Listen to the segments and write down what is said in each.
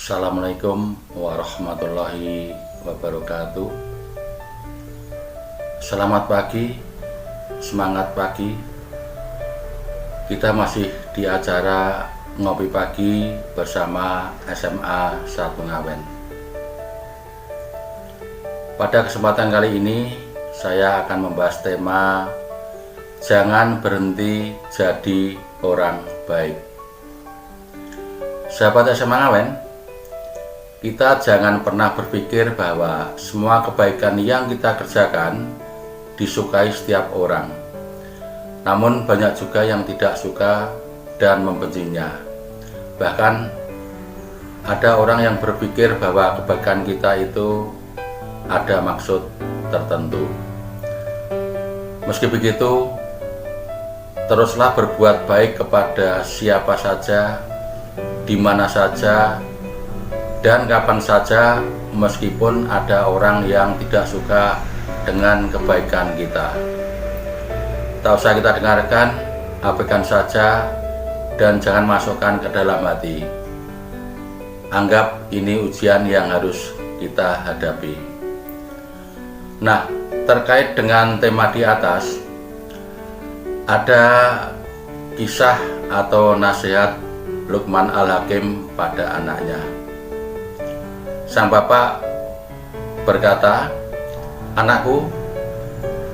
Assalamualaikum warahmatullahi wabarakatuh. Selamat pagi, semangat pagi. Kita masih di acara ngopi pagi bersama SMA 1 Ngawen. Pada kesempatan kali ini saya akan membahas tema jangan berhenti jadi orang baik. Sahabat SMA Ngawen, kita jangan pernah berpikir bahwa semua kebaikan yang kita kerjakan disukai setiap orang. Namun banyak juga yang tidak suka dan membencinya. Bahkan ada orang yang berpikir bahwa kebaikan kita itu ada maksud tertentu. Meski begitu, teruslah berbuat baik kepada siapa saja, di mana saja, dan kapan saja, meskipun ada orang yang tidak suka dengan kebaikan kita. Tak usah kita dengarkan, abaikan saja, dan jangan masukkan ke dalam hati. Anggap ini ujian yang harus kita hadapi. Nah, terkait dengan tema di atas, ada kisah atau nasihat Luqman Al-Hakim pada anaknya. Sang bapak berkata, "Anakku,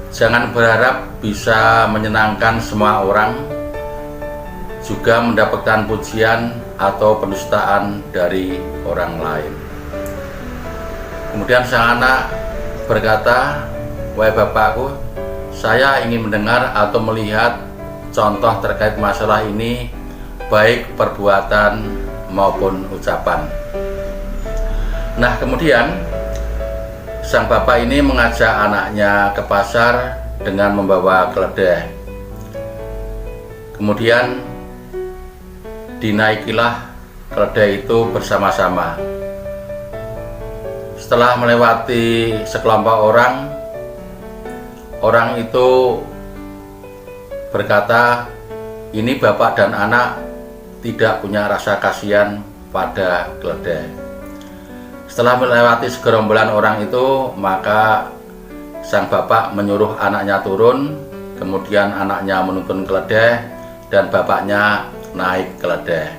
jangan berharap bisa menyenangkan semua orang, juga mendapatkan pujian atau penistaan dari orang lain." Kemudian sang anak berkata, "Wahai bapakku, saya ingin mendengar atau melihat contoh terkait masalah ini, baik perbuatan maupun ucapan." Nah, kemudian sang bapak ini mengajak anaknya ke pasar dengan membawa keledai. Kemudian dinaikilah keledai itu bersama-sama. Setelah melewati sekelompok orang itu berkata, "Ini bapak dan anak tidak punya rasa kasihan pada keledai." Setelah melewati segerombolan orang itu, maka sang bapak menyuruh anaknya turun, kemudian anaknya menuntun keledai dan bapaknya naik keledai.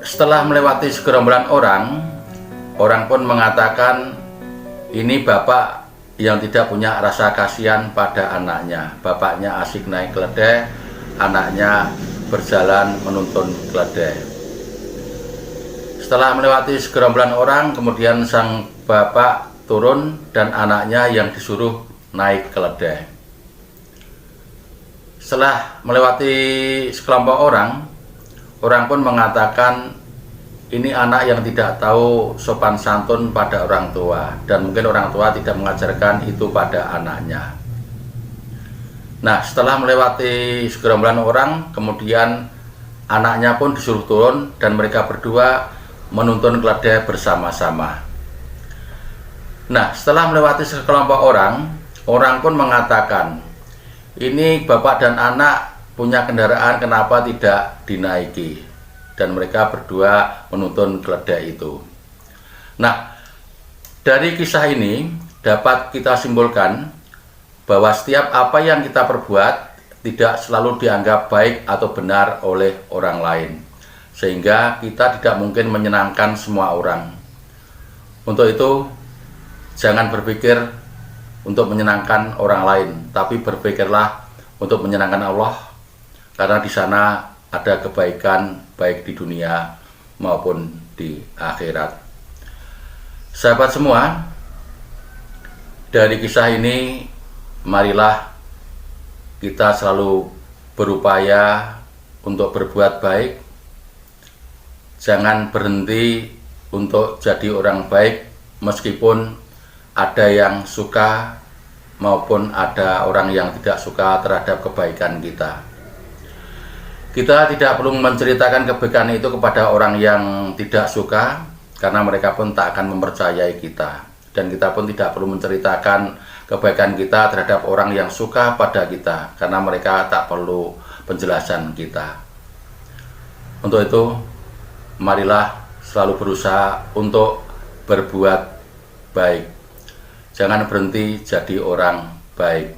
Setelah melewati segerombolan orang pun mengatakan, "Ini bapak yang tidak punya rasa kasihan pada anaknya. Bapaknya asik naik keledai, anaknya berjalan menuntun keledai." Setelah melewati segerombolan orang, kemudian sang bapak turun dan anaknya yang disuruh naik keledai. Setelah melewati sekelompok orang pun mengatakan, "Ini anak yang tidak tahu sopan santun pada orang tua, dan mungkin orang tua tidak mengajarkan itu pada anaknya." Nah, setelah melewati segerombolan orang, kemudian anaknya pun disuruh turun dan mereka berdua menuntun keledai bersama-sama. Nah, setelah melewati sekelompok orang pun mengatakan, "Ini bapak dan anak punya kendaraan, kenapa tidak dinaiki?" Dan mereka berdua menuntun keledai itu. Nah, dari kisah ini dapat kita simpulkan bahwa setiap apa yang kita perbuat tidak selalu dianggap baik atau benar oleh orang lain, sehingga kita tidak mungkin menyenangkan semua orang. Untuk itu, jangan berpikir untuk menyenangkan orang lain, tapi berpikirlah untuk menyenangkan Allah, karena di sana ada kebaikan baik di dunia maupun di akhirat. Sahabat semua, dari kisah ini marilah kita selalu berupaya untuk berbuat baik. Jangan berhenti untuk jadi orang baik, meskipun ada yang suka maupun ada orang yang tidak suka terhadap kebaikan kita. Kita tidak perlu menceritakan kebaikan itu kepada orang yang tidak suka, karena mereka pun tak akan mempercayai kita. Dan kita pun tidak perlu menceritakan kebaikan kita terhadap orang yang suka pada kita, karena mereka tak perlu penjelasan kita. Untuk itu, marilah selalu berusaha untuk berbuat baik. Jangan berhenti jadi orang baik.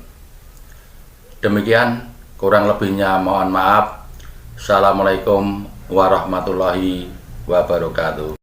Demikian, kurang lebihnya mohon maaf. Assalamualaikum warahmatullahi wabarakatuh.